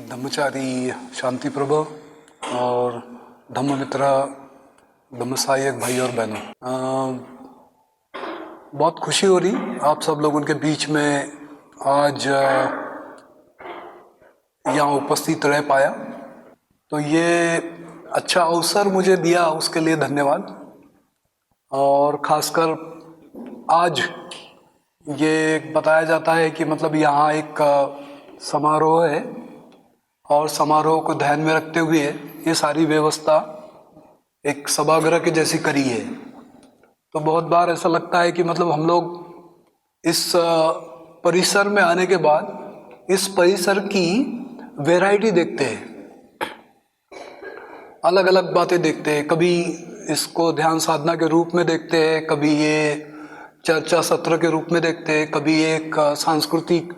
धम्मचारी शांति प्रभु और धम्ममित्र धम्मसहायक भाई और बहनों, बहुत खुशी हो रही आप सब लोगों के बीच में आज यहाँ उपस्थित रह पाया। तो ये अच्छा अवसर मुझे दिया उसके लिए धन्यवाद। और ख़ासकर आज ये बताया जाता है कि मतलब यहाँ एक समारोह है और समारोह को ध्यान में रखते हुए ये सारी व्यवस्था एक सभागृह के जैसी करी है। तो बहुत बार ऐसा लगता है कि मतलब हम लोग इस परिसर में आने के बाद इस परिसर की वैरायटी देखते हैं, अलग अलग बातें देखते हैं। कभी इसको ध्यान साधना के रूप में देखते हैं, कभी ये चर्चा सत्र के रूप में देखते हैं, कभी एक सांस्कृतिक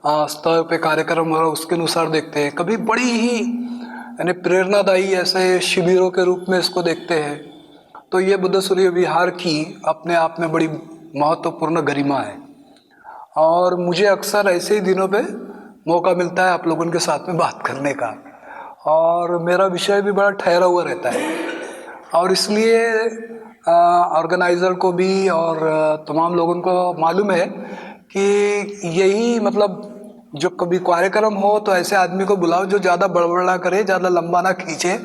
स्तर पे कार्यक्रम हो रहा उसके अनुसार देखते हैं, कभी बड़ी ही यानी प्रेरणादायी ऐसे शिविरों के रूप में इसको देखते हैं। तो ये बुद्ध सूर्य विहार की अपने आप में बड़ी महत्वपूर्ण गरिमा है और मुझे अक्सर ऐसे ही दिनों पे मौका मिलता है आप लोगों के साथ में बात करने का और मेरा विषय भी बड़ा ठहरा हुआ रहता है और इसलिए ऑर्गेनाइज़र को भी और तमाम लोगों को मालूम है कि यही मतलब जो कभी कार्यक्रम हो तो ऐसे आदमी को बुलाओ जो ज़्यादा बड़बड़ा करे, ज़्यादा लंबा ना खींचे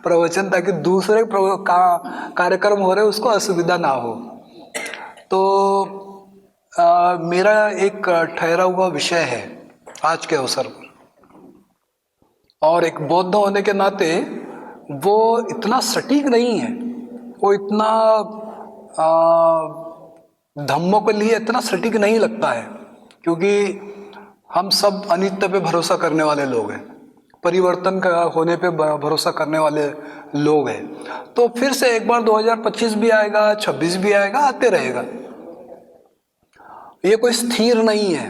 प्रवचन, ताकि दूसरे कार्यक्रम हो रहे उसको असुविधा ना हो। तो मेरा एक ठहरा हुआ विषय है आज के अवसर पर और एक बौद्ध होने के नाते वो इतना सटीक नहीं है, वो इतना धम्मों के लिए इतना सटीक नहीं लगता है, क्योंकि हम सब अनित्य पे भरोसा करने वाले लोग हैं, परिवर्तन का होने पे भरोसा करने वाले लोग हैं। तो फिर से एक बार 2025 भी आएगा, 26 भी आएगा, आते रहेगा। ये कोई स्थिर नहीं है,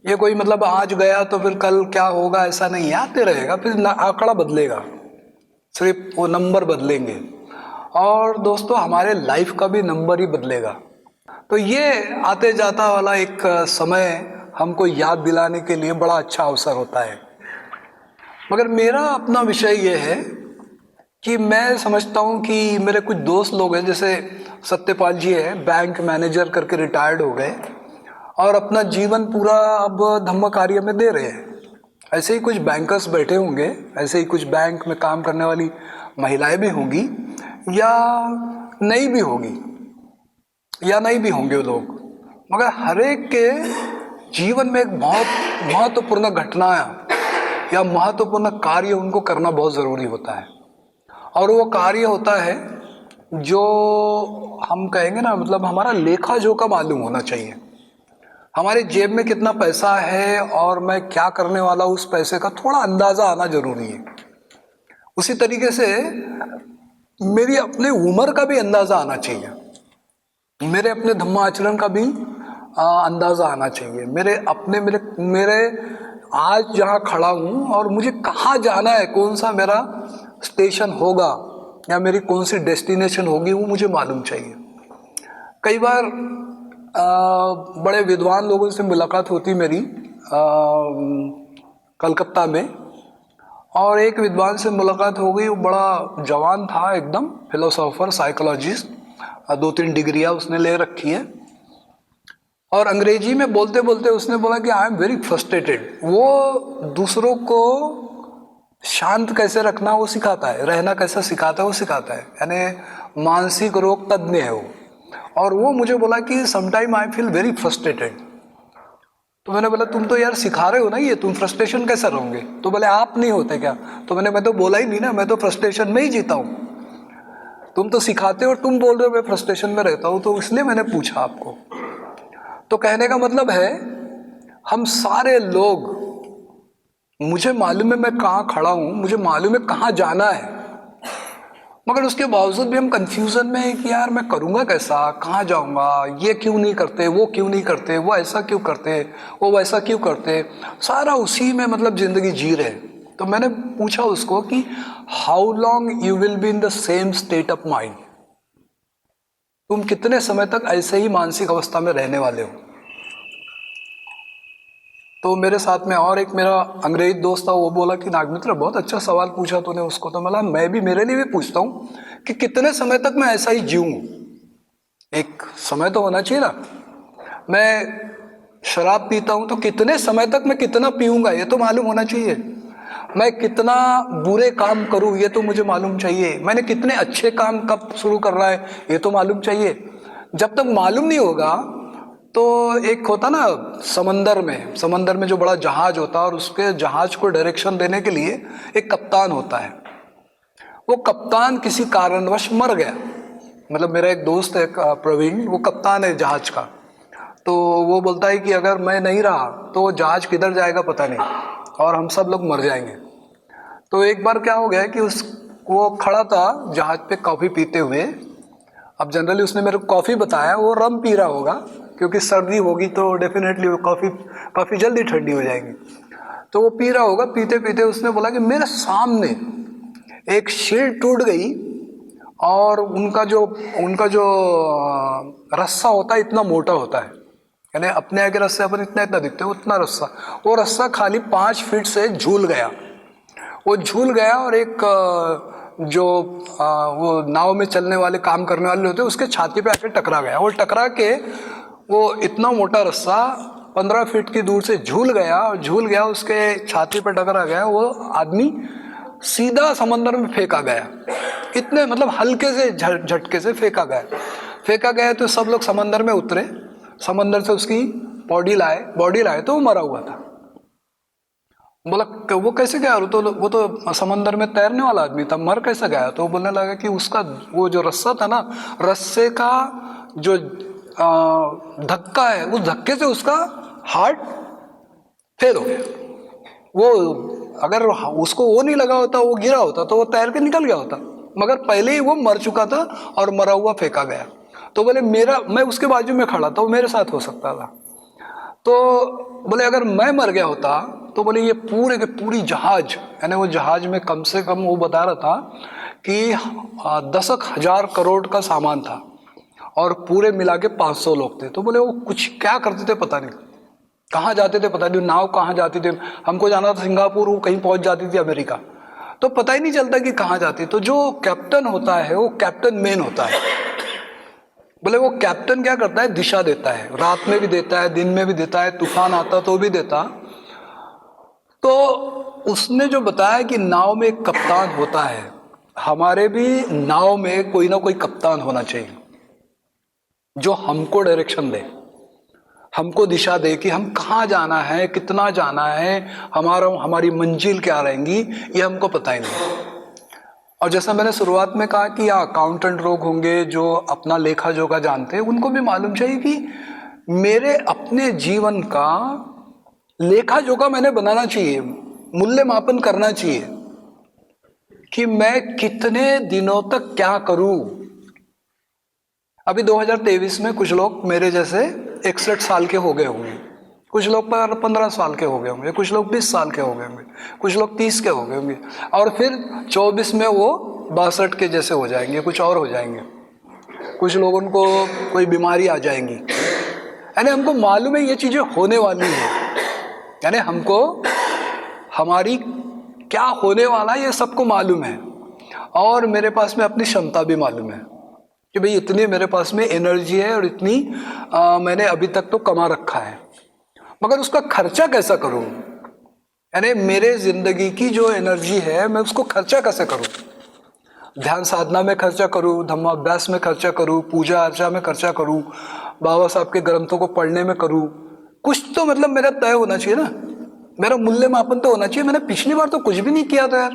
ये कोई मतलब आज गया तो फिर कल क्या होगा ऐसा नहीं है, आते रहेगा। फिर आंकड़ा बदलेगा, सिर्फ वो नंबर बदलेंगे और दोस्तों हमारे लाइफ का भी नंबर ही बदलेगा। तो ये आते जाता वाला एक समय हमको याद दिलाने के लिए बड़ा अच्छा अवसर होता है। मगर मेरा अपना विषय ये है कि मैं समझता हूँ कि मेरे कुछ दोस्त लोग हैं, जैसे सत्यपाल जी है, बैंक मैनेजर करके रिटायर्ड हो गए और अपना जीवन पूरा अब धम्म कार्य में दे रहे हैं। ऐसे ही कुछ बैंकर्स बैठे होंगे, ऐसे ही कुछ बैंक में काम करने वाली महिलाएं भी होंगी या नहीं भी होगी या नहीं भी होंगे वो लोग, मगर हर एक के जीवन में एक बहुत महत्वपूर्ण घटना या महत्वपूर्ण कार्य उनको करना बहुत ज़रूरी होता है। और वो कार्य होता है जो हम कहेंगे ना, मतलब हमारा लेखा जोखा मालूम होना चाहिए, हमारे जेब में कितना पैसा है और मैं क्या करने वाला हूँ उस पैसे का थोड़ा अंदाज़ा आना जरूरी है। उसी तरीके से मेरी अपने उम्र का भी अंदाज़ा आना चाहिए, मेरे अपने धम्माचरण का भी अंदाज़ा आना चाहिए, मेरे आज जहाँ खड़ा हूँ और मुझे कहाँ जाना है, कौन सा मेरा स्टेशन होगा या मेरी कौन सी डेस्टिनेशन होगी, वो मुझे मालूम चाहिए। कई बार बड़े विद्वान लोगों से मुलाकात होती मेरी कलकत्ता में, और एक विद्वान से मुलाकात हो गई। वो बड़ा जवान था एकदम, फिलोसोफर, साइकोलॉजिस्ट, 2-3 डिग्रियाँ उसने ले रखी है और अंग्रेजी में बोलते बोलते उसने बोला कि आई एम वेरी फ्रस्ट्रेटेड। वो दूसरों को शांत कैसे रखना वो सिखाता है, रहना कैसे सिखाता है वो सिखाता है, यानी मानसिक रोग तज्ञ है वो। और वो मुझे बोला कि sometime I feel very frustrated. तो मैंने बोला तुम तो यार सिखा रहे हो ना ये, तुम फ्रस्ट्रेशन कैसे रहोगे? तो बोले आप नहीं होते क्या? तो मैं तो बोला ही नहीं ना, मैं तो फ्रस्ट्रेशन में ही जीता हूँ। तुम तो सिखाते हो, तुम बोल रहे हो मैं फ्रस्ट्रेशन में रहता हूँ, तो इसलिए मैंने पूछा आपको। तो कहने का मतलब है हम सारे लोग, मुझे मालूम है मैं कहाँ खड़ा हूँ, मुझे मालूम है कहाँ जाना है, मगर उसके बावजूद भी हम कंफ्यूजन में है कि यार मैं करूँगा कैसा, कहाँ जाऊँगा, ये क्यों नहीं करते, वो क्यों नहीं करते, वो ऐसा क्यों करते, वो वैसा क्यों करते, सारा उसी में मतलब ज़िंदगी जी रहे। तो मैंने पूछा उसको कि how long you will be in the same state of mind, तुम कितने समय तक ऐसे ही मानसिक अवस्था में रहने वाले हो? तो मेरे साथ में और एक मेरा अंग्रेज दोस्त था, वो बोला कि नागमित्र बहुत अच्छा सवाल पूछा तूने उसको। तो मतलब मैं भी, मेरे लिए भी पूछता हूँ कि कितने समय तक मैं ऐसा ही जीऊँ। एक समय तो होना चाहिए ना। मैं शराब पीता हूँ तो कितने समय तक मैं कितना पीऊँगा ये तो मालूम होना चाहिए। मैं कितना बुरे काम करूँ ये तो मुझे मालूम चाहिए। मैंने कितने अच्छे काम कब शुरू करना है ये तो मालूम चाहिए। जब तक मालूम नहीं होगा तो एक होता ना समंदर में जो बड़ा जहाज होता है और उसके जहाज को डायरेक्शन देने के लिए एक कप्तान होता है। वो कप्तान किसी कारणवश मर गया। मतलब मेरा एक दोस्त है प्रवीण, वो कप्तान है जहाज का। तो वो बोलता है कि अगर मैं नहीं रहा तो जहाज किधर जाएगा पता नहीं, और हम सब लोग मर जाएंगे। तो एक बार क्या हो गया कि वो खड़ा था जहाज पे कॉफ़ी पीते हुए। अब जनरली उसने मेरे को कॉफ़ी बताया, वो रम पी रहा होगा क्योंकि सर्दी होगी तो डेफिनेटली वो कॉफ़ी जल्दी ठंडी हो जाएगी। तो वो पी रहा होगा, पीते पीते उसने बोला कि मेरे सामने एक शील्ड टूट गई और उनका जो रस्सा होता है इतना मोटा होता है, यानी अपने आगे रस्से अपन इतना इतना दिखते हैं उतना रस्सा, वो रस्सा खाली 5 फीट से झूल गया। वो झूल गया और एक वो नाव में चलने वाले काम करने वाले होते हैं उसके छाती पे आके टकरा गया। वो टकरा के वो इतना मोटा रस्सा 15 फीट की दूर से झूल गया और झूल गया उसके छाती पे टकरा गया। वो आदमी सीधा समंदर में फेंका गया। इतने मतलब हल्के से झटके से फेंका गया तो सब लोग समंदर में उतरे, समंदर से उसकी बॉडी लाए तो वो मरा हुआ था। बोला वो कैसे गया? वो तो समंदर में तैरने वाला आदमी था, मर कैसे गया? तो वो बोलने लगा कि उसका वो जो रस्सा था ना, रस्से का जो धक्का है, उस धक्के से उसका हार्ट फेल हो गया। वो अगर उसको वो नहीं लगा होता, वो गिरा होता तो वो तैर के निकल गया होता, मगर पहले ही वो मर चुका था और मरा हुआ फेंका गया। तो बोले मैं उसके बाजू में खड़ा था, वो मेरे साथ हो सकता था। तो बोले अगर मैं मर गया होता तो बोले ये पूरे के पूरी जहाज, यानी वो जहाज में कम से कम वो बता रहा था कि 10,000 करोड़ का सामान था और पूरे मिला के 500 लोग थे। तो बोले वो कुछ क्या करते थे पता नहीं, कहाँ जाते थे पता नहीं, नाव कहाँ जाती थी। हमको जाना था सिंगापुर, वो कहीं पहुंच जाती थी अमेरिका, तो पता ही नहीं चलता कि कहाँ जाती। तो जो कैप्टन होता है वो कैप्टन मेन होता है। बोले वो कैप्टन क्या करता है, दिशा देता है, रात में भी देता है, दिन में भी देता है, तूफान आता तो भी देता। तो उसने जो बताया कि नाव में एक कप्तान होता है, हमारे भी नाव में कोई ना कोई कप्तान होना चाहिए जो हमको डायरेक्शन दे, हमको दिशा दे कि हम कहाँ जाना है, कितना जाना है, हमारी मंजिल क्या रहेंगी, ये हमको पता ही नहीं। और जैसा मैंने शुरुआत में कहा कि अकाउंटेंट लोग होंगे जो अपना लेखा जोखा जानते हैं, उनको भी मालूम चाहिए कि मेरे अपने जीवन का लेखा जोखा मैंने बनाना चाहिए, मूल्य मापन करना चाहिए कि मैं कितने दिनों तक क्या करूं। अभी 2023 में कुछ लोग मेरे जैसे 61 साल के हो गए होंगे, कुछ लोग 15 साल के हो गए होंगे, कुछ लोग 20 साल के हो गए होंगे, कुछ लोग 30 के हो गए होंगे, और फिर 24 में वो 62 के जैसे हो जाएंगे, कुछ और हो जाएंगे। कुछ लोगों को कोई बीमारी आ जाएंगी। यानी हमको मालूम है ये चीज़ें होने वाली है, यानी हमको हमारी क्या होने वाला है ये सबको मालूम है। और मेरे पास में अपनी क्षमता भी मालूम है कि भाई इतनी मेरे पास में एनर्जी है और इतनी मैंने अभी तक तो कमा रखा है, मगर उसका खर्चा कैसा करूं? यानी मेरे जिंदगी की जो एनर्जी है मैं उसको खर्चा कैसे करूं? ध्यान साधना में खर्चा करूं, धम्माभ्यास में खर्चा करूं, पूजा अर्चा में खर्चा करूं, बाबा साहब के ग्रंथों को पढ़ने में करूं। कुछ तो मतलब मेरा तय होना चाहिए ना, मेरा मूल्य मापन तो होना चाहिए। मैंने पिछली बार तो कुछ भी नहीं किया था यार।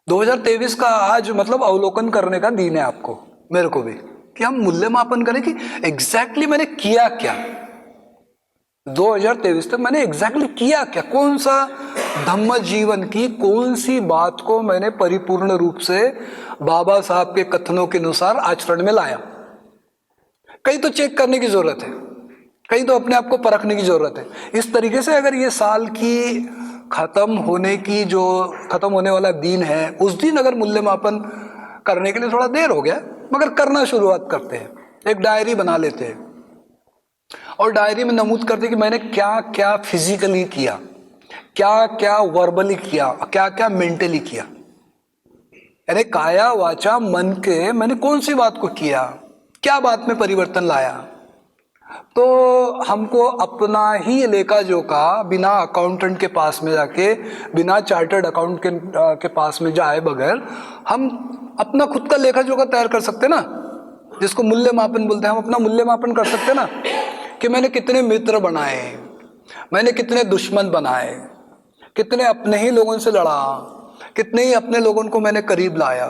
2023 का आज मतलब अवलोकन करने का दिन है आपको, मेरे को भी, कि हम मूल्य मापन करें कि एग्जैक्टली मैंने किया क्या 2023 तक, मैंने एग्जैक्टली किया क्या, कौन सा धम्म जीवन की कौन सी बात को मैंने परिपूर्ण रूप से बाबा साहब के कथनों के अनुसार आचरण में लाया। कहीं तो चेक करने की जरूरत है, कहीं तो अपने आप को परखने की जरूरत है। इस तरीके से अगर ये साल की खत्म होने वाला दिन है, उस दिन अगर मूल्यमापन करने के लिए थोड़ा देर हो गया, मगर करना शुरुआत करते हैं, एक डायरी बना लेते हैं और डायरी में नमूद कर दे कि मैंने क्या क्या फिजिकली किया, क्या क्या वर्बली किया, क्या क्या मेंटली किया, यानी काया वाचा मन के मैंने कौन सी बात को किया, क्या बात में परिवर्तन लाया। तो हमको अपना ही लेखा जोखा बिना अकाउंटेंट के पास में जाके, बिना चार्टर्ड अकाउंट के पास में जाए बगैर हम अपना खुद का लेखा जोखा तैयार कर सकते ना, जिसको मूल्य मापन बोलते हैं। हम अपना मूल्य मापन कर सकते ना कि मैंने कितने मित्र बनाए, मैंने कितने दुश्मन बनाए, कितने अपने ही लोगों से लड़ा, कितने ही अपने लोगों को मैंने करीब लाया,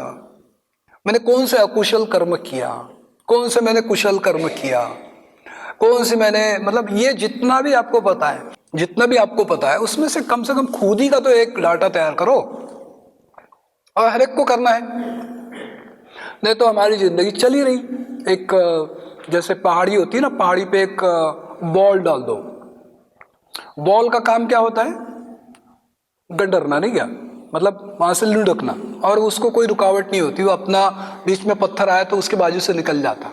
मैंने कौन से अकुशल कर्म किया, कौन से मैंने कुशल कर्म किया, कौन सी मैंने, मतलब ये जितना भी आपको पता है, जितना भी आपको पता है उसमें से कम खुद ही का तो एक डाटा तैयार करो, और हर एक को करना है। नहीं तो हमारी जिंदगी चली रही एक, जैसे पहाड़ी होती है ना, पहाड़ी पे एक बॉल डाल दो, बॉल का काम क्या होता है, गडरना, नहीं क्या, मतलब वहां से लुढ़कना, और उसको कोई रुकावट नहीं होती, वो अपना बीच में पत्थर आया तो उसके बाजू से निकल जाता।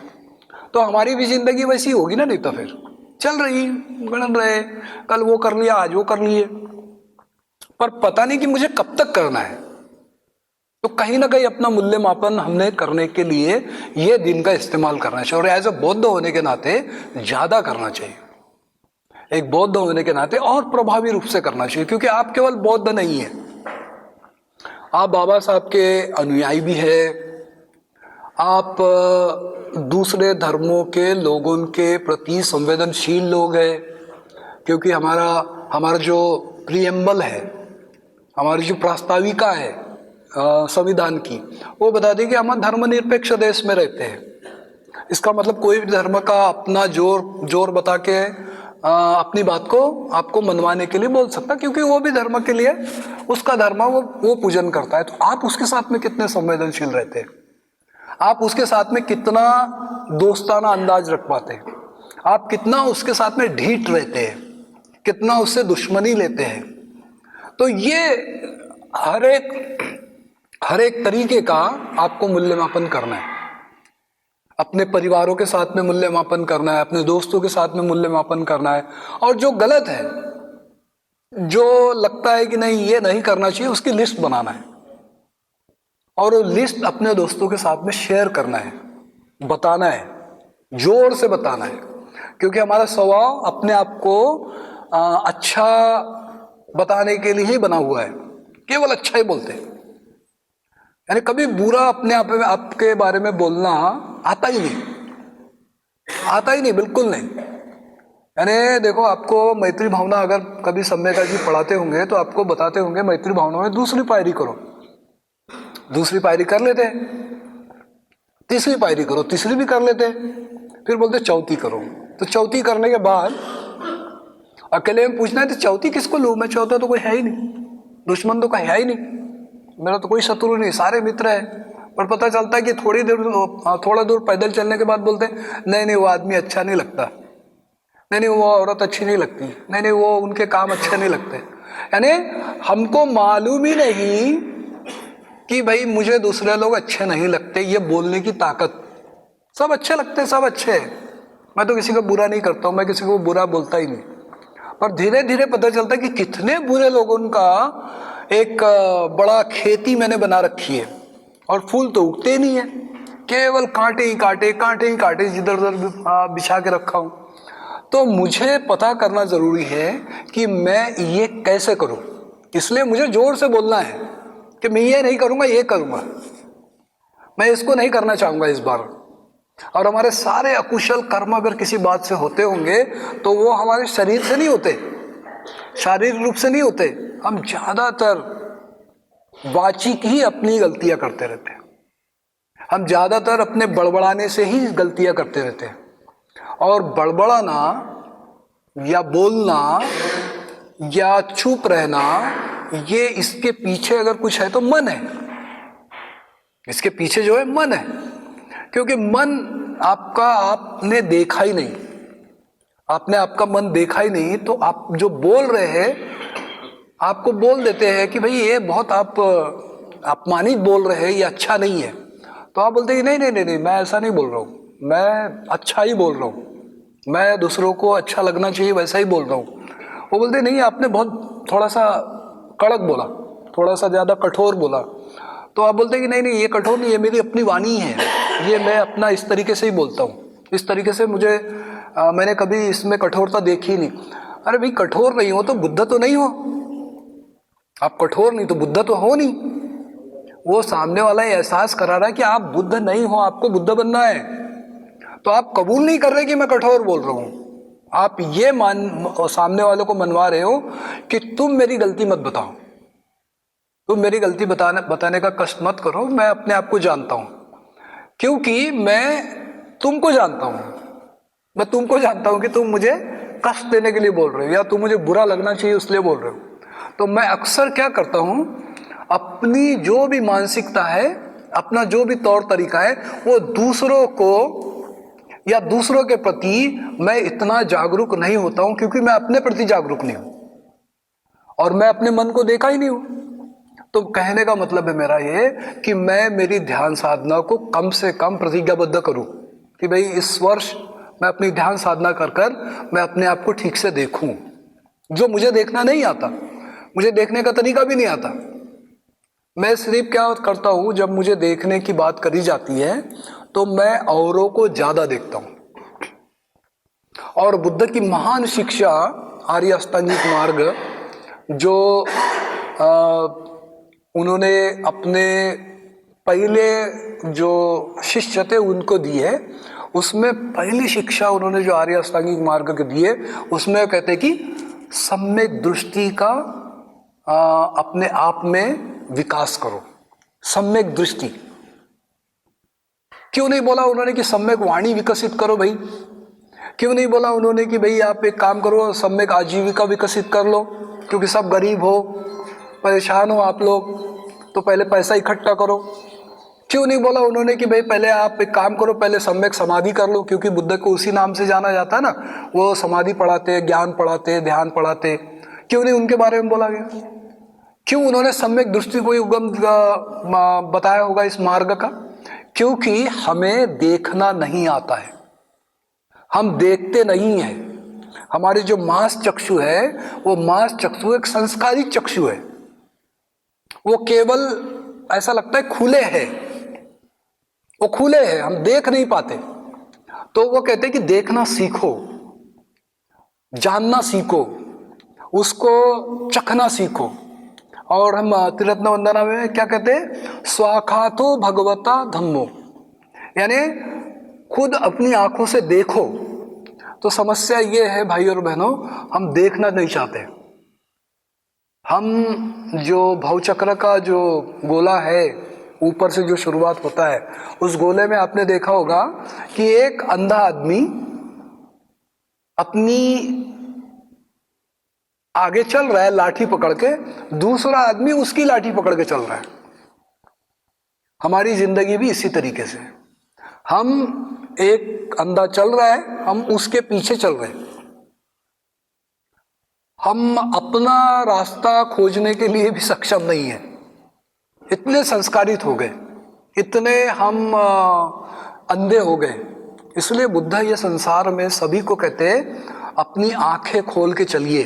तो हमारी भी जिंदगी वैसी होगी ना, नहीं तो फिर चल रही, गड़न रहे, कल वो कर लिया, आज वो कर लिए, पर पता नहीं कि मुझे कब तक करना है। तो कहीं ना कहीं अपना मूल्य मापन हमने करने के लिए ये दिन का इस्तेमाल करना चाहिए, और एज अ बौद्ध होने के नाते ज्यादा करना चाहिए, एक बौद्ध होने के नाते और प्रभावी रूप से करना चाहिए, क्योंकि आप केवल बौद्ध नहीं है, आप बाबा साहब के अनुयायी भी है, आप दूसरे धर्मों के लोगों के प्रति संवेदनशील लोग हैं, क्योंकि हमारा जो प्रीएम्बल है, हमारी जो प्रास्ताविका है संविधान की, वो बता दें कि हम धर्मनिरपेक्ष देश में रहते हैं। इसका मतलब कोई भी धर्म का अपना जोर बता के अपनी बात को आपको मनवाने के लिए बोल सकता, क्योंकि वो भी धर्म के लिए उसका धर्म वो पूजन करता है। तो आप उसके साथ में कितने संवेदनशील रहते हैं, आप उसके साथ में कितना दोस्ताना अंदाज रख पाते हैं, आप कितना उसके साथ में ढीठ रहते हैं, कितना उससे दुश्मनी लेते हैं। तो ये हर एक तरीके का आपको मूल्यमापन करना है, अपने परिवारों के साथ में मूल्यमापन करना है, अपने दोस्तों के साथ में मूल्यमापन करना है, और जो गलत है, जो लगता है कि नहीं ये नहीं करना चाहिए, उसकी लिस्ट बनाना है, और वो लिस्ट अपने दोस्तों के साथ में शेयर करना है, बताना है, जोर से बताना है, क्योंकि हमारा स्वभाव अपने आप को अच्छा बताने के लिए ही बना हुआ है, केवल अच्छा ही बोलते हैं, यानी कभी बुरा अपने आप में आपके बारे में बोलना आता ही नहीं, बिल्कुल नहीं। यानी देखो, आपको मैत्री भावना अगर कभी सम्यका जी पढ़ाते होंगे तो आपको बताते होंगे मैत्री भावना में दूसरी पायरी करो, दूसरी पायरी कर लेते हैं, तीसरी पायरी करो, तीसरी भी कर लेते हैं, फिर बोलते चौथी करो। तो चौथी करने के बाद अकेले में पूछना है तो चौथी किसको लूं, मैं चौथा तो कोई है ही नहीं, दुश्मन तो कोई है ही नहीं, मेरा तो कोई शत्रु नहीं, सारे मित्र है। पर पता चलता है कि थोड़ा दूर पैदल चलने के बाद बोलते हैं नहीं वो आदमी अच्छा नहीं लगता, नहीं वो औरत अच्छी नहीं लगती, नहीं वो उनके काम अच्छे नहीं लगते। यानी हमको मालूम ही नहीं कि भाई मुझे दूसरे लोग अच्छे नहीं लगते, ये बोलने की ताकत, सब अच्छे लगते हैं, सब अच्छे हैं, मैं तो किसी को बुरा नहीं करता हूँ, मैं किसी को बुरा बोलता ही नहीं। पर धीरे धीरे पता चलता है कि कितने बुरे लोगों का एक बड़ा खेती मैंने बना रखी है, और फूल तो उगते नहीं है, केवल कांटे ही कांटे जिधर उधर बिछा के रखा हूं। तो मुझे पता करना जरूरी है कि मैं ये कैसे करूं, इसलिए मुझे जोर से बोलना है कि मैं ये नहीं करूंगा, ये करूंगा, मैं इसको नहीं करना चाहूंगा इस बार। और हमारे सारे अकुशल कर्म अगर किसी बात से होते होंगे तो वो हमारे शरीर से नहीं होते, शारीरिक रूप से नहीं होते, हम ज्यादातर वाचिक ही अपनी गलतियां करते रहते हैं, हम ज्यादातर अपने बड़बड़ाने से ही गलतियां करते रहते हैं। और बड़बड़ाना या बोलना या चुप रहना, ये इसके पीछे अगर कुछ है तो मन है, इसके पीछे जो है मन है, क्योंकि मन आपने देखा ही नहीं, आपने आपका मन देखा ही नहीं, तो आप जो बोल रहे हैं आपको बोल देते हैं कि भाई ये बहुत आप अपमानित बोल रहे हैं, ये अच्छा नहीं है। तो आप बोलते हैं नहीं मैं ऐसा नहीं बोल रहा हूँ, मैं अच्छा ही बोल रहा हूँ, मैं दूसरों को अच्छा लगना चाहिए वैसा ही बोल रहा हूँ। वो बोलते नहीं, आपने बहुत थोड़ा सा कड़क बोला, थोड़ा सा ज़्यादा कठोर बोला। तो आप बोलते कि नहीं नहीं, ये कठोर नहीं, ये मेरी अपनी वाणी है, ये मैं अपना इस तरीके से ही बोलता हूँ, इस तरीके से मुझे मैंने कभी इसमें कठोरता देखी नहीं। अरे भाई, कठोर नहीं हो तो बुद्ध तो नहीं हो। आप कठोर नहीं तो बुद्ध तो हो नहीं। वो सामने वाला ये एहसास करा रहा है कि आप बुद्ध नहीं हो, आपको बुद्ध बनना है। तो आप कबूल नहीं कर रहे कि मैं कठोर बोल रहा हूँ। आप ये सामने वालों को मनवा रहे हो कि तुम मेरी गलती मत बताओ, तुम मेरी गलती बताने का कष्ट मत करो, मैं अपने आप को जानता हूं, क्योंकि मैं तुमको जानता हूं। मैं तुमको जानता हूं कि तुम मुझे कष्ट देने के लिए बोल रहे हो या तुम मुझे बुरा लगना चाहिए इसलिए बोल रहे हो। तो मैं अक्सर क्या करता हूं, अपनी जो भी मानसिकता है, अपना जो भी तौर तरीका है, वो दूसरों को या दूसरों के प्रति मैं इतना जागरूक नहीं होता हूं, क्योंकि मैं अपने प्रति जागरूक नहीं हूं और मैं अपने मन को देखा ही नहीं हूं। तो कहने का मतलब है मेरा ये कि मैं मेरी ध्यान साधना को कम से कम प्रतिज्ञाबद्ध करूं कि भाई इस वर्ष मैं अपनी ध्यान साधना कर मैं अपने आप को ठीक से देखूं। जो मुझे देखना नहीं आता, मुझे देखने का तरीका भी नहीं आता। मैं सिर्फ क्या करता हूं, जब मुझे देखने की बात करी जाती है तो मैं औरों को ज्यादा देखता हूं। और बुद्ध की महान शिक्षा आर्य अष्टांगिक मार्ग, जो उन्होंने अपने पहले जो शिष्य थे उनको दी है, उसमें पहली शिक्षा उन्होंने जो आर्य अष्टांगिक मार्ग के दिए, उसमें कहते कि सम्यक दृष्टि का अपने आप में विकास करो। सम्यक दृष्टि क्यों नहीं बोला उन्होंने कि सम्यक वाणी विकसित करो भाई? क्यों नहीं बोला उन्होंने कि भाई आप एक काम करो, सम्यक आजीविका विकसित कर लो, क्योंकि सब गरीब हो, परेशान हो आप लोग, तो पहले पैसा इकट्ठा करो। क्यों नहीं बोला उन्होंने कि भाई पहले आप एक काम करो, पहले सम्यक समाधि कर लो, क्योंकि बुद्ध को उसी नाम से जाना जाता है ना, वो समाधि पढ़ाते, ज्ञान पढ़ाते, ध्यान पढ़ाते। क्यों नहीं उनके बारे में बोला गया? क्यों उन्होंने सम्यक दृष्टि को उगम बताया होगा इस मार्ग का? क्योंकि हमें देखना नहीं आता है, हम देखते नहीं हैं। हमारी जो मांस चक्षु है, वो मांस चक्षु एक संस्कारी चक्षु है, वो केवल ऐसा लगता है खुले हैं, वो खुले हैं, हम देख नहीं पाते। तो वो कहते हैं कि देखना सीखो, जानना सीखो, उसको चखना सीखो। और हम त्रिरत्न वंदना में क्या कहते हैं? स्वाखातो भगवता धम्मो, यानी खुद अपनी आंखों से देखो। तो समस्या ये है भाई और बहनों, हम देखना नहीं चाहते। हम जो भवचक्र का जो गोला है, ऊपर से जो शुरुआत होता है, उस गोले में आपने देखा होगा कि एक अंधा आदमी अपनी आगे चल रहा है लाठी पकड़ के, दूसरा आदमी उसकी लाठी पकड़ के चल रहा है। हमारी जिंदगी भी इसी तरीके से, हम एक अंधा चल रहा है, हम उसके पीछे चल रहे हैं। हम अपना रास्ता खोजने के लिए भी सक्षम नहीं है, इतने संस्कारित हो गए, इतने हम अंधे हो गए। इसलिए बुद्ध ये संसार में सभी को कहते हैं, अपनी आंखें खोल के चलिए,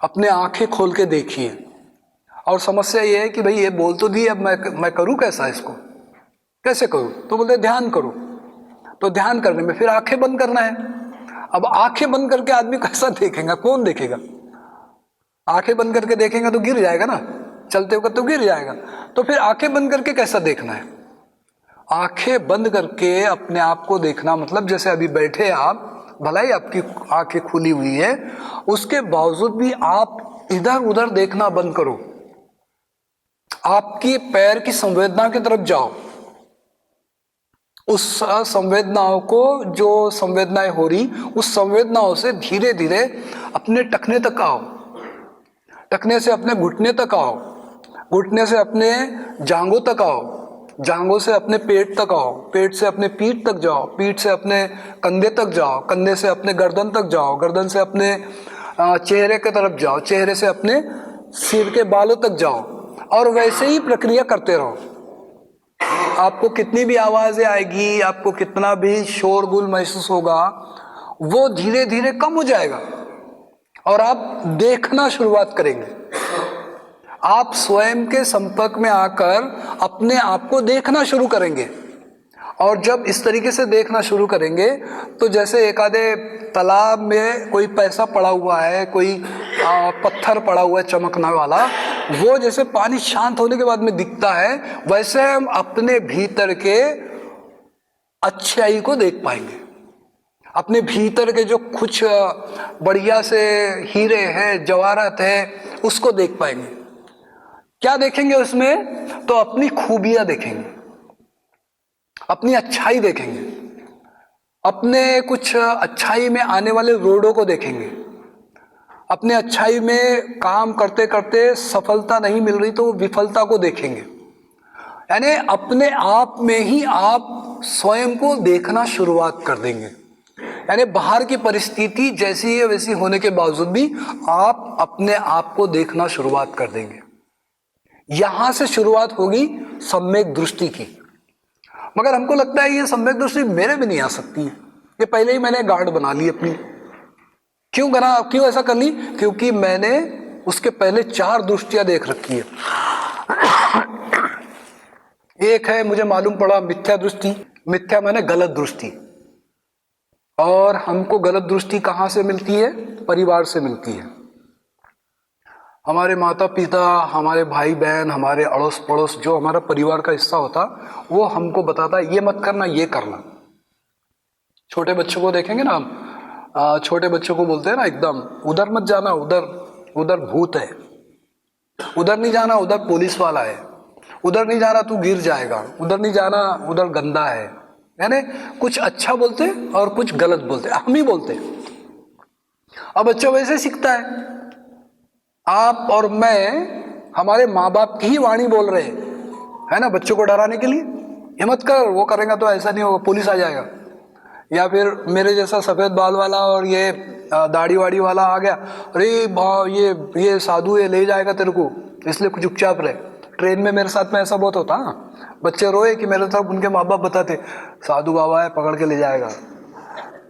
अपने आंखें खोल के देखिए। और समस्या ये है कि भाई ये बोल तो दी, अब मैं करूं कैसा, इसको कैसे करूं? तो बोलते ध्यान करो। तो ध्यान करने में फिर आंखें बंद करना है। अब आंखें बंद करके आदमी कैसा देखेगा? कौन देखेगा? आंखें बंद करके देखेगा तो गिर जाएगा ना, चलते वक्त तो गिर जाएगा। तो फिर आंखें बंद करके कैसा देखना है? आंखें बंद करके अपने आप को देखना मतलब, जैसे अभी बैठे आप, भला ही आपकी आंखें खुली हुई है, उसके बावजूद भी आप इधर उधर देखना बंद करो। आपकी पैर की संवेदना की तरफ जाओ, उस संवेदनाओं को, जो संवेदनाएं हो रही, उस संवेदनाओं से धीरे धीरे अपने टखने तक आओ, टखने से अपने घुटने तक आओ, घुटने से अपने जांघों तक आओ, जांघों से अपने पेट तक आओ, पेट से अपने पीठ तक जाओ, पीठ से अपने कंधे तक जाओ, कंधे से अपने गर्दन तक जाओ, गर्दन से अपने चेहरे की तरफ जाओ, चेहरे से अपने सिर के बालों तक जाओ। और वैसे ही प्रक्रिया करते रहो। आपको कितनी भी आवाजें आएगी, आपको कितना भी शोरगुल महसूस होगा, वो धीरे धीरे कम हो जाएगा और आप देखना शुरुआत करेंगे। आप स्वयं के संपर्क में आकर अपने आप को देखना शुरू करेंगे। और जब इस तरीके से देखना शुरू करेंगे तो जैसे एक आधे तालाब में कोई पैसा पड़ा हुआ है, कोई पत्थर पड़ा हुआ है चमकने वाला, वो जैसे पानी शांत होने के बाद में दिखता है, वैसे हम अपने भीतर के अच्छाई को देख पाएंगे। अपने भीतर के जो कुछ बढ़िया से हीरे हैं, जवाहरात है, उसको देख पाएंगे। क्या देखेंगे उसमें? तो अपनी खूबियां देखेंगे, अपनी अच्छाई देखेंगे, अपने कुछ अच्छाई में आने वाले रोड़ों को देखेंगे, अपने अच्छाई में काम करते करते सफलता नहीं मिल रही तो विफलता को देखेंगे। यानी अपने आप में ही आप स्वयं को देखना शुरुआत कर देंगे। यानी बाहर की परिस्थिति जैसी है वैसी होने के बावजूद भी आप अपने आप को देखना शुरुआत कर देंगे। यहां से शुरुआत होगी सम्यक दृष्टि की। मगर हमको लगता है ये सम्यक दृष्टि मेरे भी नहीं आ सकती है, ये पहले ही मैंने गार्ड बना ली अपनी। क्यों ऐसा कर ली? क्योंकि मैंने उसके पहले 4 दृष्टियां देख रखी है। एक है, मुझे मालूम पड़ा, मिथ्या दृष्टि। मिथ्या माने गलत दृष्टि। और हमको गलत दृष्टि कहां से मिलती है? परिवार से मिलती है। हमारे माता पिता, हमारे भाई बहन, हमारे अड़ोस पड़ोस, जो हमारा परिवार का हिस्सा होता, वो हमको बताता है ये मत करना, ये करना। छोटे बच्चों को देखेंगे ना हम, छोटे बच्चों को बोलते हैं ना एकदम, उधर मत जाना, उधर भूत है, उधर नहीं जाना, उधर पुलिस वाला है, उधर नहीं जाना तू गिर जाएगा, उधर नहीं जाना, उधर गंदा है। यानी कुछ अच्छा बोलते और कुछ गलत बोलते, हम ही बोलते। अब बच्चा वैसे सीखता है। आप और मैं हमारे माँ बाप की ही वाणी बोल रहे हैं, है ना, बच्चों को डराने के लिए। ये मत कर, वो करेगा तो ऐसा नहीं होगा, पुलिस आ जाएगा। या फिर मेरे जैसा सफेद बाल वाला और ये दाढ़ी वाड़ी वाला आ गया, अरे भाव ये साधु ये ले जाएगा तेरे को, इसलिए कुछ चुपचाप रहे। ट्रेन में मेरे साथ में ऐसा बहुत होता, बच्चे रोए कि मेरे तरफ उनके माँ बाप बताते साधु बाबा है, पकड़ के ले जाएगा।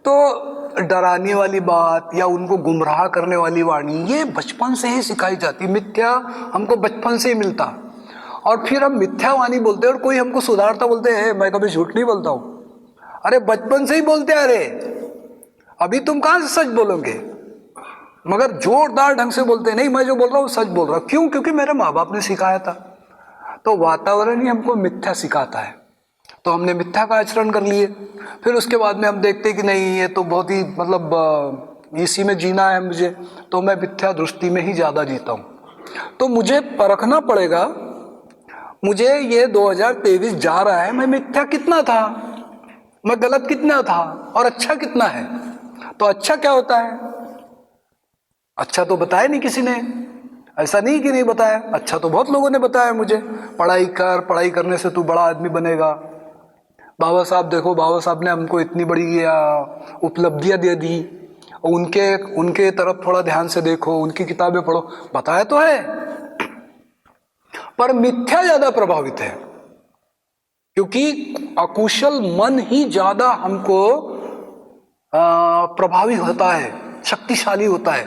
तो डराने वाली बात या उनको गुमराह करने वाली वाणी ये बचपन से ही सिखाई जाती। मिथ्या हमको बचपन से ही मिलता और फिर हम मिथ्या वाणी बोलते हैं और कोई हमको सुधारता, बोलते हैं मैं कभी झूठ नहीं बोलता हूँ। अरे बचपन से ही बोलते आ रहे, अभी तुम कहां से सच बोलोगे? मगर जोरदार ढंग से बोलते नहीं, मैं जो बोल रहा हूँ सच बोल रहा हूँ। क्यों? क्योंकि मेरे माँ बाप ने सिखाया था। तो वातावरण ही हमको मिथ्या सिखाता है, तो हमने मिथ्या का आचरण कर लिए। फिर उसके बाद में हम देखते कि नहीं ये तो बहुत ही मतलब इसी में जीना है मुझे, तो मैं मिथ्या दृष्टि में ही ज़्यादा जीता हूँ। तो मुझे परखना पड़ेगा, मुझे ये 2023 जा रहा है, मैं मिथ्या कितना था, मैं गलत कितना था और अच्छा कितना है। तो अच्छा क्या होता है? अच्छा तो बताया नहीं किसी ने, ऐसा नहीं कि नहीं बताया, अच्छा तो बहुत लोगों ने बताया मुझे, पढ़ाई कर, पढ़ाई करने से तू बड़ा आदमी बनेगा। बाबा साहब देखो, बाबा साहब ने हमको इतनी बड़ी उपलब्धियां दे दी, उनके तरफ थोड़ा ध्यान से देखो, उनकी किताबें पढ़ो, बताया तो है। पर मिथ्या ज्यादा प्रभावित है, क्योंकि अकुशल मन ही ज्यादा हमको प्रभावी होता है, शक्तिशाली होता है।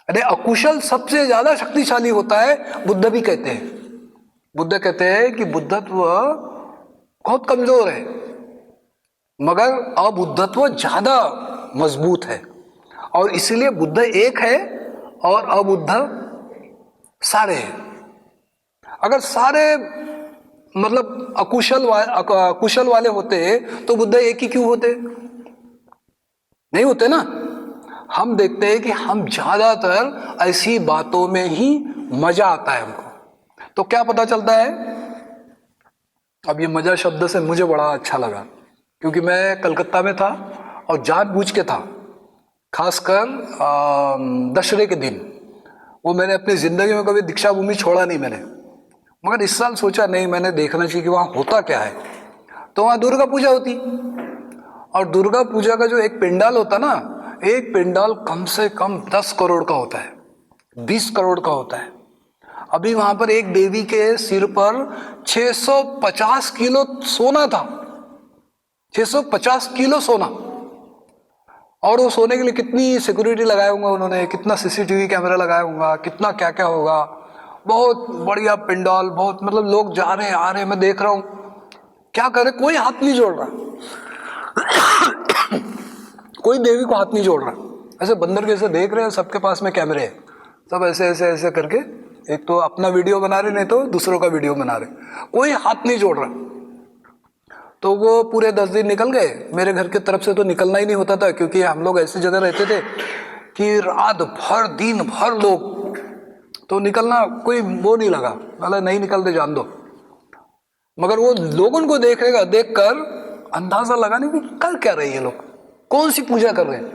अरे अकुशल सबसे ज्यादा शक्तिशाली होता है। बुद्ध भी कहते हैं, बुद्ध कहते हैं कि बुद्धत्व बहुत कमजोर है मगर अबुद्धत्व ज्यादा मजबूत है, और इसलिए बुद्ध एक है और अबुद्ध सारे हैं। अगर सारे मतलब कुशल वाले होते तो बुद्ध एक ही क्यों होते? नहीं होते ना। हम देखते हैं कि हम ज्यादातर ऐसी बातों में ही मजा आता है हमको। तो क्या पता चलता है? अब ये मजा शब्द से मुझे बड़ा अच्छा लगा, क्योंकि मैं कलकत्ता में था और जानबूझ के था, खासकर दशहरे के दिन। वो मैंने अपनी जिंदगी में कभी दीक्षा भूमि छोड़ा नहीं मैंने, मगर इस साल सोचा नहीं, मैंने देखना चाहिए कि वहाँ होता क्या है। तो वहाँ दुर्गा पूजा होती, और दुर्गा पूजा का जो एक पंडाल होता ना, एक पंडाल कम से कम 10 करोड़ का होता है, 20 करोड़ का होता है। अभी वहां पर एक देवी के सिर पर 650 किलो सोना था, 650 किलो सोना। और वो सोने के लिए कितनी सिक्योरिटी लगाया होगा उन्होंने, कितना सीसीटीवी कैमरा लगाया होगा, कितना क्या क्या होगा। बहुत बढ़िया पिंडॉल, बहुत मतलब लोग जा रहे हैं आ रहे हैं, मैं देख रहा हूँ क्या कर रहे, कोई हाथ नहीं जोड़ रहा कोई देवी को हाथ नहीं जोड़ रहा, ऐसे बंदर कैसे देख रहे हैं। सबके पास में कैमरे हैं, सब ऐसे ऐसे ऐसे करके एक तो अपना वीडियो बना रहे, नहीं तो दूसरों का वीडियो बना रहे, कोई हाथ नहीं जोड़ रहा। तो वो पूरे 10 दिन निकल गए। मेरे घर की तरफ से तो निकलना ही नहीं होता था, क्योंकि हम लोग ऐसी जगह रहते थे कि रात भर दिन भर लोग, तो निकलना कोई वो नहीं लगा, मतलब नहीं निकलते जान दो। मगर वो लोगों को देख कर अंदाजा लगाने की कर क्या रहे ये लोग, कौन सी पूजा कर रहे हैं।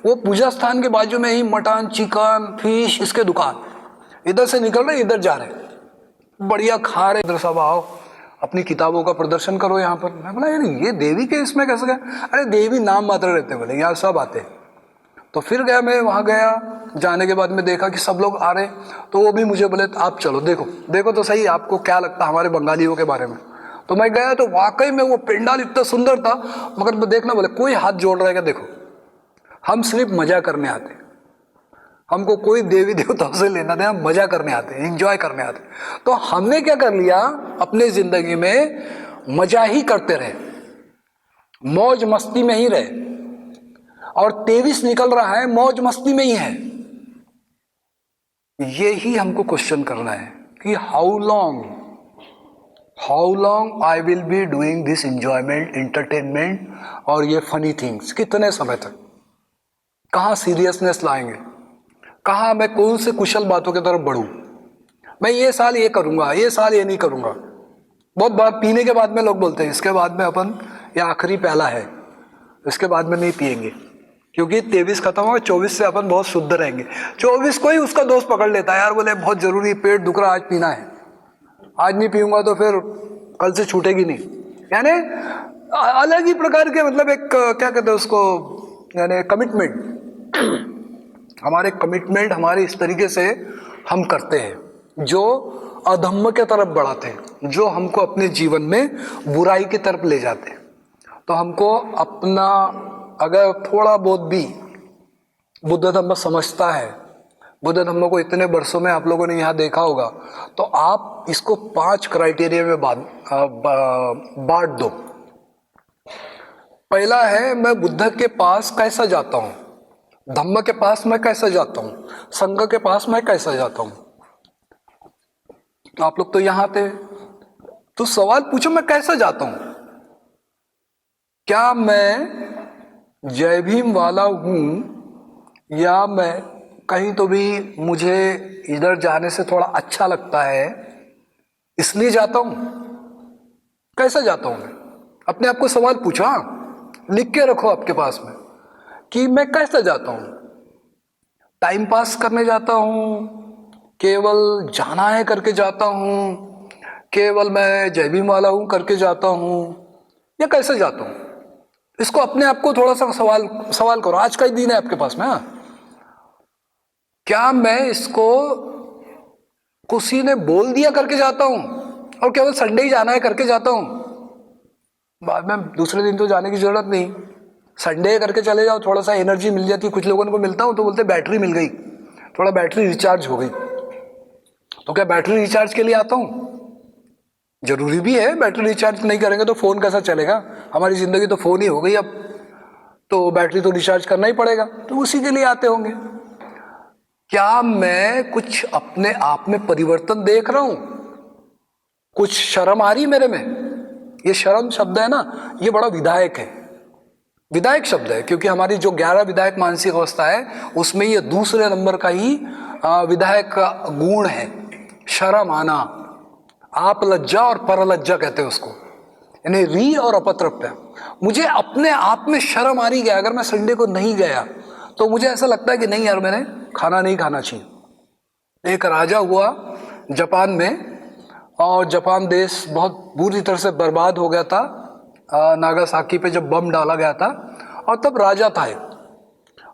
वो पूजा स्थान के बाजू में ही मटन चिकन फिश इसके दुकान, इधर से निकल रहे इधर जा रहे, बढ़िया खा रहे, इधर सब आओ अपनी किताबों का प्रदर्शन करो यहाँ पर। मैं बोला यार ये देवी के इसमें कैसे गए, अरे देवी नाम मात्र रहते बोले, यहाँ सब आते। तो फिर गया मैं वहाँ गया, जाने के बाद में देखा कि सब लोग आ रहे, तो वो भी मुझे बोले आप चलो देखो देखो तो सही आपको क्या लगता है हमारे बंगालियों के बारे में। तो मैं गया तो वाकई में वो पंडाल इतना सुंदर था, मगर मैं देखना बोले कोई हाथ जोड़ रहा है क्या, देखो हम सिर्फ मजा करने आते, हमको कोई देवी देवताओं से लेना देना, हम मजा करने आते हैं, एंजॉय करने आते हैं। तो हमने क्या कर लिया अपने जिंदगी में, मजा ही करते रहे, मौज मस्ती में ही रहे, और 23 निकल रहा है मौज मस्ती में ही है। ये ही हमको क्वेश्चन करना है कि how long I will be doing this enjoyment entertainment और ये फनी थिंग्स, कितने समय तक, कहाँ सीरियसनेस लाएंगे, कहाँ मैं कौन से कुशल बातों की तरफ बढ़ूं। मैं ये साल ये करूंगा, ये साल ये नहीं करूंगा। बहुत बार पीने के बाद में लोग बोलते हैं इसके बाद में अपन, ये आखिरी प्याला है, इसके बाद में नहीं पिएंगे, क्योंकि 23 खत्म होगा, 24 से अपन बहुत शुद्ध रहेंगे। 24 को ही उसका दोस्त पकड़ लेता है, यार बोले बहुत जरूरी, पेट दुख रहा, आज पीना है, आज नहीं पीऊंगा तो फिर कल से छूटेगी नहीं। यानी अलग ही प्रकार के, मतलब एक क्या कहते हैं उसको, यानी कमिटमेंट, हमारे कमिटमेंट हमारे इस तरीके से हम करते हैं जो अधम्म के तरफ बढ़ाते हैं, जो हमको अपने जीवन में बुराई की तरफ ले जाते हैं। तो हमको अपना अगर थोड़ा बहुत भी बुद्ध धम्म समझता है, बुद्ध धम्म को इतने वर्षों में आप लोगों ने यहाँ देखा होगा, तो आप इसको 5 क्राइटेरिया में बांट दो। पहला है मैं बुद्ध के पास कैसा जाता हूँ, धम्म के पास मैं कैसा जाता हूँ, संघ के पास मैं कैसा जाता हूँ। आप लोग तो यहाँ थे, तो सवाल पूछो मैं कैसा जाता हूँ, क्या मैं जय भीम वाला हूं, या मैं कहीं तो भी मुझे इधर जाने से थोड़ा अच्छा लगता है इसलिए जाता हूं, कैसा जाता हूं मैं। अपने आप को सवाल पूछा, लिख के रखो आपके पास में कि मैं कैसा जाता हूं। टाइम पास करने जाता हूं, केवल जाना है करके जाता हूं, केवल मैं जय भीम वाला हूं करके जाता हूं, या कैसे जाता हूं। इसको अपने आप को थोड़ा सा सवाल करो, आज का ही दिन है आपके पास में। क्या मैं इसको किसी ने बोल दिया करके जाता हूं और केवल संडे ही जाना है करके जाता हूं, बाद में दूसरे दिन तो जाने की जरूरत नहीं, संडे करके चले जाओ, थोड़ा सा एनर्जी मिल जाती है। कुछ लोगों को मिलता हूं तो बोलते बैटरी मिल गई, थोड़ा बैटरी रिचार्ज हो गई। तो क्या बैटरी रिचार्ज के लिए आता हूं, जरूरी भी है, बैटरी रिचार्ज नहीं करेंगे तो फोन कैसा चलेगा, हमारी जिंदगी तो फोन ही हो गई अब, तो बैटरी तो रिचार्ज करना ही पड़ेगा, तो उसी के लिए आते होंगे। क्या मैं कुछ अपने आप में परिवर्तन देख रहा हूं, कुछ शर्म आ रही मेरे में। ये शर्म शब्द है ना, ये बड़ा विधायक है, विधायक शब्द है, क्योंकि हमारी जो 11 विधायक मानसिक अवस्था है उसमें ये दूसरे नंबर का ही विधायक का गुण है, शर्म आना। आप लज्जा और पर लज्जा कहते हैं उसको, यानी री और अपत्रप्य। मुझे अपने आप में शर्म आ रही है, अगर मैं संडे को नहीं गया तो मुझे ऐसा लगता है कि नहीं यार मैंने खाना नहीं खाना चाहिए। एक राजा हुआ जापान में, और जापान देश बहुत बुरी तरह से बर्बाद हो गया था, नागासाकी पे जब बम डाला गया था, और तब राजा था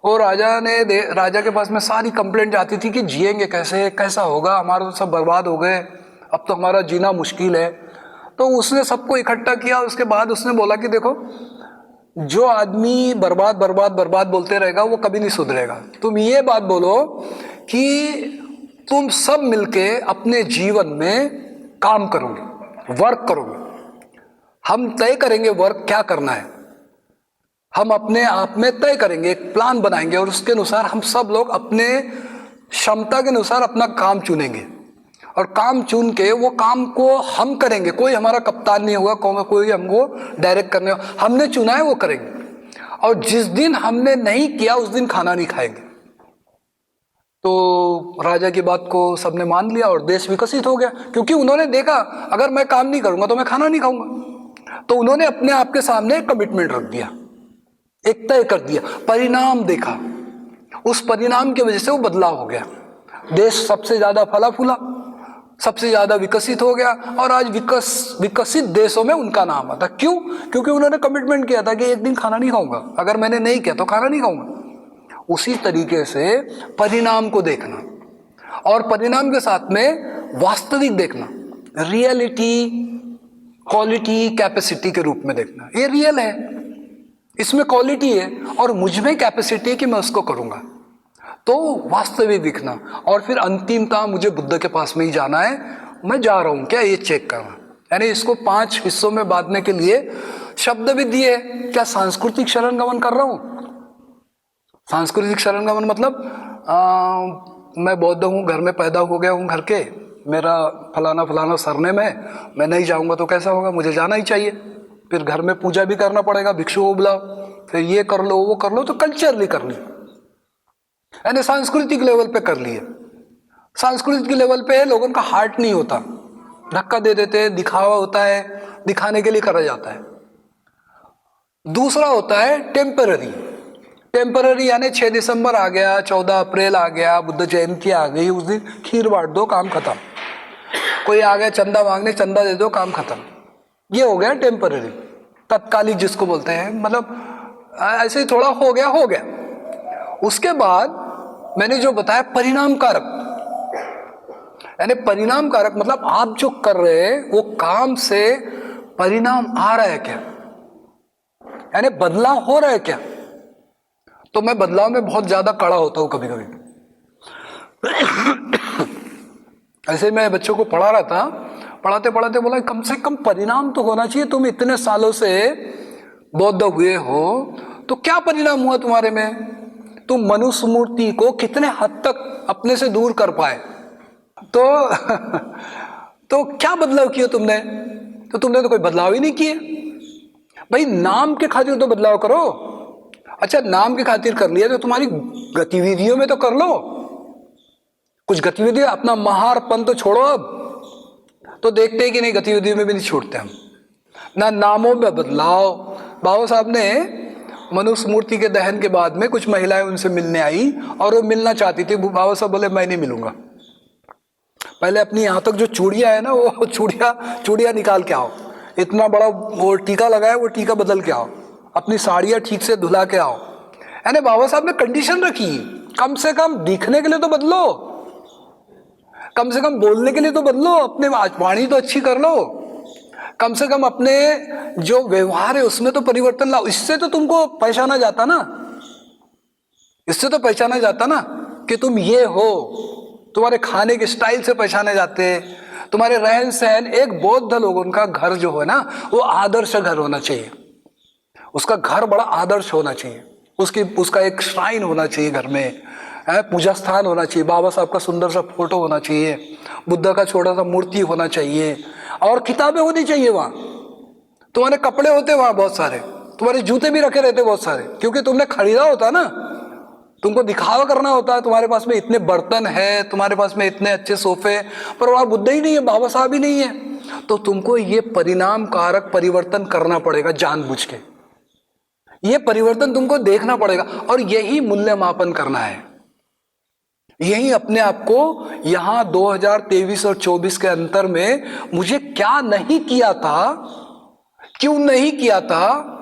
और राजा के पास में सारी कंप्लेंट आती थी कि जिएंगे कैसे, कैसा होगा, हमारा तो सब बर्बाद हो गए, अब तो हमारा जीना मुश्किल है। तो उसने सबको इकट्ठा किया, उसके बाद उसने बोला कि देखो जो आदमी बर्बाद बर्बाद बर्बाद बोलते रहेगा वो कभी नहीं सुधरेगा। तुम ये बात बोलो कि तुम सब मिलके अपने जीवन में काम करोगे, वर्क करोगे। हम तय करेंगे वर्क क्या करना है, हम अपने आप में तय करेंगे, एक प्लान बनाएंगे और उसके अनुसार हम सब लोग अपने क्षमता के अनुसार अपना काम चुनेंगे और काम चुन के वो काम को हम करेंगे। कोई हमारा कप्तान नहीं होगा, कोई हमको डायरेक्ट करने होगा, हमने चुना है वो करेंगे। और जिस दिन हमने नहीं किया उस दिन खाना नहीं खाएंगे। तो राजा की बात को सबने मान लिया और देश विकसित हो गया, क्योंकि उन्होंने देखा अगर मैं काम नहीं करूंगा तो मैं खाना नहीं खाऊंगा। तो उन्होंने अपने आप के सामने एक कमिटमेंट रख दिया, एक तय कर दिया, परिणाम देखा, उस परिणाम की वजह से वो बदलाव हो गया। देश सबसे ज्यादा फला फूला, सबसे ज्यादा विकसित हो गया और आज विकसित देशों में उनका नाम आता। क्यों? क्योंकि उन्होंने कमिटमेंट किया था कि एक दिन खाना नहीं खाऊंगा, अगर मैंने नहीं किया तो खाना नहीं खाऊंगा। उसी तरीके से परिणाम को देखना और परिणाम के साथ में वास्तविक देखना, रियलिटी क्वालिटी कैपेसिटी के रूप में देखना। ये रियल है, इसमें क्वालिटी है और मुझ में कैपेसिटी है कि मैं उसको करूंगा, तो वास्तविक दिखना। और फिर अंतिमता मुझे बुद्ध के पास में ही जाना है, मैं जा रहा हूं क्या ये चेक करना। यानी इसको 5 हिस्सों में बांटने के लिए शब्द भी दिए। क्या सांस्कृतिक शरण गमन कर रहा हूं? सांस्कृतिक शरण गमन मतलब मैं बौद्ध हूं, घर में पैदा हो गया हूं, घर के मेरा फलाना फलाना सरनेम है, मैं नहीं जाऊंगा तो कैसा होगा, मुझे जाना ही चाहिए। फिर घर में पूजा भी करना पड़ेगा, भिक्षु को बुलाओ, फिर ये कर लो वो कर लो, तो कल्चरली कर ली, यानी सांस्कृतिक लेवल पे कर लिए। सांस्कृतिक लेवल पे लोगों का हार्ट नहीं होता, धक्का दे देते, दिखावा होता है, दिखाने के लिए करा जाता है। दूसरा होता है टेम्पररी। टेम्पररी यानी 6 दिसंबर आ गया, 14 अप्रैल आ गया, बुद्ध जयंती आ गई, उस दिन खीर बांट दो, काम खत्म। कोई आ गया चंदा मांगने, चंदा दे दो, काम खत्म। ये हो गया टेम्पररी, तत्कालिक जिसको बोलते हैं, मतलब ऐसे ही थोड़ा हो गया हो गया। उसके बाद मैंने जो बताया परिणाम कारक, यानी परिणाम कारक मतलब आप जो कर रहे हैं वो काम से परिणाम आ रहा है क्या, यानी बदलाव हो रहा है क्या। तो मैं बदलाव में बहुत ज्यादा कड़ा होता हूं कभी कभी। ऐसे मैं बच्चों को पढ़ा रहा था, पढ़ाते पढ़ाते बोला कम से कम परिणाम तो होना चाहिए, तुम इतने सालों से बौद्ध हुए हो तो क्या परिणाम हुआ तुम्हारे में, तुम मनुष्य मूर्ति को कितने हद तक अपने से दूर कर पाए, तो क्या बदलाव किया तुमने। तो तुमने तो कोई बदलाव ही नहीं किए। भाई नाम के खातिर तो बदलाव करो। अच्छा नाम के खातिर कर लिया तो तुम्हारी गतिविधियों में तो कर लो कुछ गतिविधि, अपना महारपन तो छोड़ो। अब तो देखते हैं कि नहीं, गतिविधियों में भी नहीं छोड़ते हम, ना नामों में बदलाव। बाबा साहब ने मनुष्य मूर्ति के दहन के बाद में कुछ महिलाएं उनसे मिलने आई और वो मिलना चाहती थी। बाबा साहब बोले मैं नहीं मिलूंगा, पहले अपनी यहाँ तक जो चूड़ियां है ना वो चूड़ियां निकाल के आओ, इतना बड़ा वो टीका लगाया वो टीका बदल के आओ, अपनी साड़ियां ठीक से धुला के आओ। यानी बाबा साहब ने कंडीशन रखी, कम से कम दिखने के लिए तो बदलो, कम से कम बोलने के लिए तो बदलो, अपने वाणी तो अच्छी कर लो, कम से कम अपने जो व्यवहार है उसमें तो परिवर्तन लाओ। इससे तो तुमको पहचाना जाता ना, इससे तो पहचाना जाता ना कि तुम ये हो। तुम्हारे खाने के स्टाइल से पहचाने जाते, तुम्हारे रहन सहन। एक बौद्ध लोगों का घर जो है ना वो आदर्श घर होना चाहिए, उसका घर बड़ा आदर्श होना चाहिए, उसका एक श्राइन होना चाहिए घर में, पूजा स्थान होना चाहिए, बाबा साहब का सुंदर सा फोटो होना चाहिए, बुद्ध का छोटा सा मूर्ति होना चाहिए और किताबें होनी चाहिए वहां। तुम्हारे कपड़े होते वहां बहुत सारे, तुम्हारे जूते भी रखे रहते बहुत सारे, क्योंकि तुमने खरीदा होता ना, तुमको दिखावा करना होता है। तुम्हारे पास में इतने बर्तन है, तुम्हारे पास में इतने अच्छे सोफे, पर वहां बुद्ध ही नहीं है, बाबा साहब ही नहीं है। तो तुमको ये परिणाम कारक परिवर्तन करना पड़ेगा जानबूझ के, ये परिवर्तन तुमको देखना पड़ेगा और यही मूल्यमापन करना है। यही अपने आप को यहां 2023 और 24 के अंतर में मुझे क्या नहीं किया था, क्यों नहीं किया था,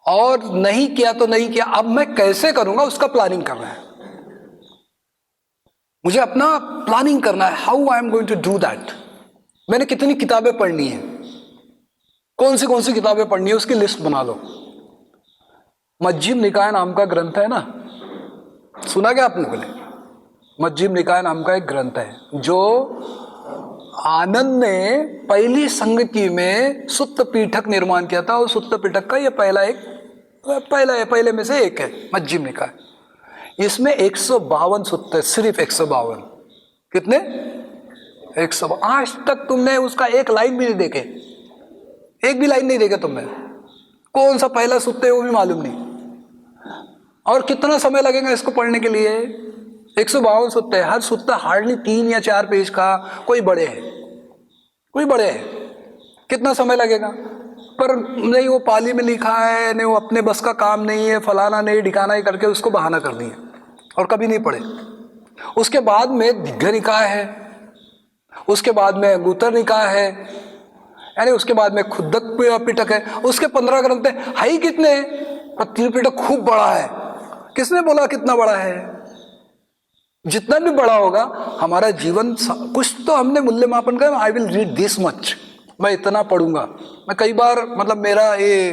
और नहीं किया तो नहीं किया, अब मैं कैसे करूंगा उसका प्लानिंग करना है। मुझे अपना प्लानिंग करना है, how I am going to do that. मैंने कितनी किताबें पढ़नी है, कौन सी किताबें पढ़नी है उसकी लिस्ट बना लो। मज्जिम निकाय नाम का ग्रंथ है ना, सुना क्या आप लोगों ने? मज्जिम निकाय नाम का एक ग्रंथ है जो आनंद ने पहली संगति में सुत्त पीठक निर्माण किया था, और सुत्त पीठक का ये पहले में से एक है मज्जिम निकाय। इसमें 152 सुत्त है, सिर्फ 152। कितने? 152। आज तक तुमने उसका एक लाइन भी नहीं देखे, एक भी लाइन नहीं देखे तुमने। कौन सा पहला सुत्त है वो भी मालूम नहीं। और कितना समय लगेगा इसको पढ़ने के लिए? 152 सुत्त है, हर सुत्ता हार्डली 3 या 4 पेज का, कोई बड़े है, कोई बड़े है। कितना समय लगेगा? पर नहीं वो पाली में लिखा है, नहीं वो अपने बस का काम नहीं है, फलाना नहीं ढिकाना ही करके उसको बहाना कर दिए और कभी नहीं पढ़े। उसके बाद में दिग्घ निकाय है, उसके बाद में अंगुत्तर निकाय है, यानी उसके बाद में खुद्दक पिटक है, उसके 15 ग्रंथ है ही कितने? त्रिपिटक खूब बड़ा है। किसने बोला कितना बड़ा है? जितना भी बड़ा होगा हमारा जीवन, कुछ तो हमने मूल्य मापन का, I will read this much, मैं इतना पढ़ूंगा। मैं कई बार मतलब मेरा ये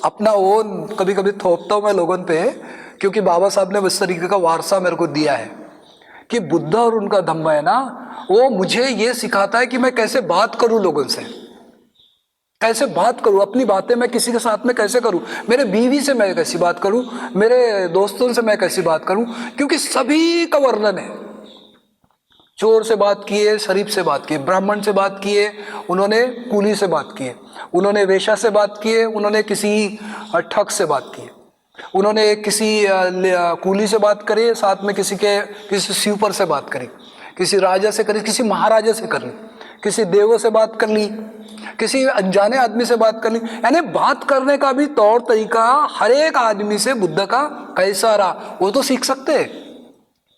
अपना वो कभी कभी थोपता हूँ मैं लोगों पे, क्योंकि बाबा साहब ने इस तरीके का वारसा मेरे को दिया है कि बुद्ध और उनका धम्म है ना, वो मुझे ये सिखाता है कि मैं कैसे बात करूं लोगों से, कैसे बात करूं, अपनी बातें मैं किसी के साथ में कैसे करूं, मेरे बीवी से मैं कैसी बात करूं, मेरे दोस्तों से मैं कैसी बात करूं, क्योंकि सभी का वर्णन है। चोर से बात किए, शरीफ से बात किए, ब्राह्मण से बात किए, उन्होंने कूली से बात किए, उन्होंने वेश्या से बात किए, उन्होंने किसी ठग से बात किए, उन्होंने किसी कूली से बात करी, साथ में किसी स्वीपर से बात करी, किसी राजा से करी, किसी महाराजा से कर ली, किसी देवों से बात कर ली, किसी अनजाने आदमी से बात कर ली। यानी बात करने का भी तौर तरीका हर एक आदमी से बुद्ध का कैसा रहा वो तो सीख सकते हैं,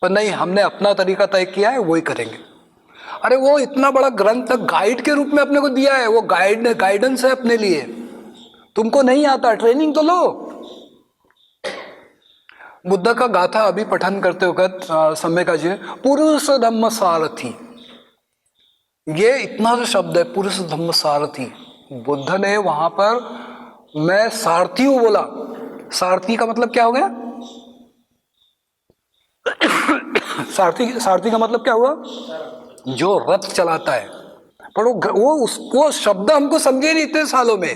पर नहीं, हमने अपना तरीका तय किया है, वही करेंगे। अरे वो इतना बड़ा ग्रंथ गाइड के रूप में अपने को दिया है, वो गाइडेंस है अपने लिए। तुमको नहीं आता, ट्रेनिंग तो लो। बुद्ध का गाथा अभी पठन करते वक्त समय का जी, पुरुष धम्म सारथी, ये इतना जो शब्द है पुरुष धम्म सारथी, बुद्ध ने वहां पर मैं सारथी हूं बोला। सारथी का मतलब क्या हो गया? सारथी का मतलब क्या हुआ? जो रथ चलाता है। पर वो उसको शब्द हमको समझे नहीं इतने सालों में,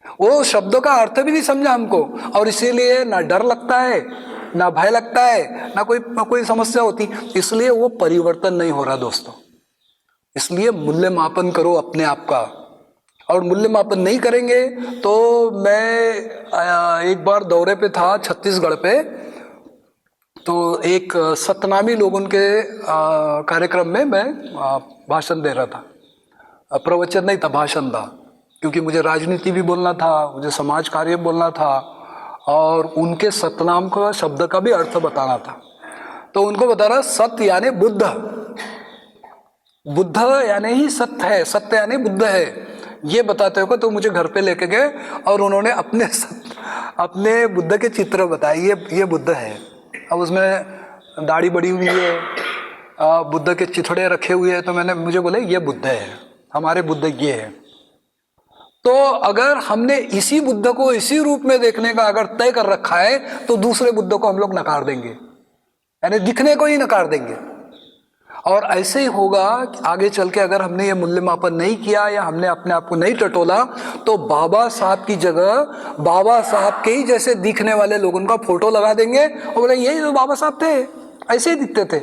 वो शब्दों का अर्थ भी नहीं समझा हमको, और इसीलिए ना डर लगता है, ना भय लगता है, ना कोई समस्या होती, इसलिए वो परिवर्तन नहीं हो रहा दोस्तों। इसलिए मूल्य मापन करो अपने आप का, और मूल्य मापन नहीं करेंगे तो मैं एक बार दौरे पे था छत्तीसगढ़ पे, तो एक सतनामी लोगों के कार्यक्रम में मैं भाषण दे रहा था। प्रवचन नहीं था, भाषण था, क्योंकि मुझे राजनीति भी बोलना था, मुझे समाज कार्य बोलना था, और उनके सतनाम का शब्द का भी अर्थ बताना था। तो उनको बता रहा सत्य यानी बुद्ध, बुद्ध यानी ही सत्य है, सत्य यानी बुद्ध है, ये बताते हुए तो मुझे घर पे लेके गए और उन्होंने अपने बुद्ध के चित्र बताए, ये बुद्ध है। अब उसमें दाढ़ी बड़ी हुई है, बुद्ध के चिथड़े रखे हुए हैं, तो मुझे बोले ये बुद्ध है, हमारे बुद्ध ये है। तो अगर हमने इसी बुद्ध को इसी रूप में देखने का अगर तय कर रखा है तो दूसरे बुद्ध को हम लोग नकार देंगे, यानी दिखने को ही नकार देंगे। और ऐसे ही होगा कि आगे चल के अगर हमने ये मूल्य मापन नहीं किया या हमने अपने आप को नहीं टटोला तो बाबा साहब की जगह बाबा साहब के ही जैसे दिखने वाले लोगों का फोटो लगा देंगे और बोले यही तो बाबा साहब थे, ऐसे ही दिखते थे,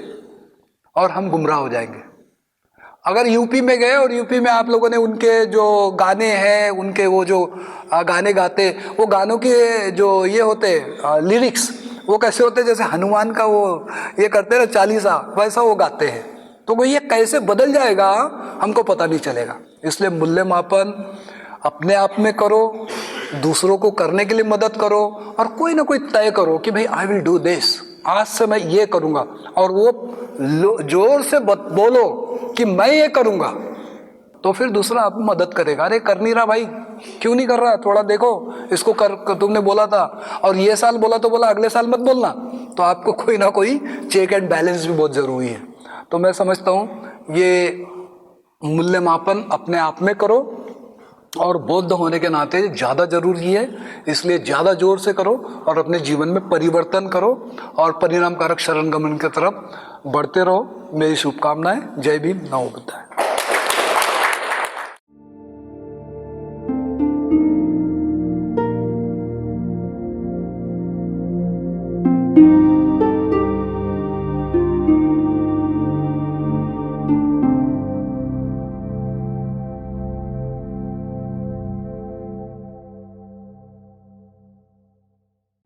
और हम गुमराह हो जाएंगे। अगर यूपी में गए और यूपी में आप लोगों ने उनके जो गाने हैं, उनके वो जो गाने गाते, वो गानों के जो ये होते लिरिक्स, वो कैसे होते जैसे हनुमान का वो ये करते ना चालीसा, वैसा वो गाते हैं। तो वो ये कैसे बदल जाएगा हमको पता नहीं चलेगा। इसलिए मूल्य मापन अपने आप में करो, दूसरों को करने के लिए मदद करो, और कोई ना कोई तय करो कि भाई आई विल डू दिस, आज से मैं ये करूंगा, और वो जोर से बोलो कि मैं ये करूंगा, तो फिर दूसरा आपको मदद करेगा। अरे कर नहीं रहा भाई, क्यों नहीं कर रहा, थोड़ा देखो इसको कर, तुमने बोला था और ये साल बोला तो बोला अगले साल मत बोलना। तो आपको कोई ना कोई चेक एंड बैलेंस भी बहुत जरूरी है। तो मैं समझता हूँ ये मूल्य मापन अपने आप में करो, और बौद्ध होने के नाते ज़्यादा जरूरी है, इसलिए ज़्यादा जोर से करो और अपने जीवन में परिवर्तन करो और परिणाम कारक शरण गमन की तरफ बढ़ते रहो। मेरी शुभकामनाएं। जय भीम, नमो बुद्धाय।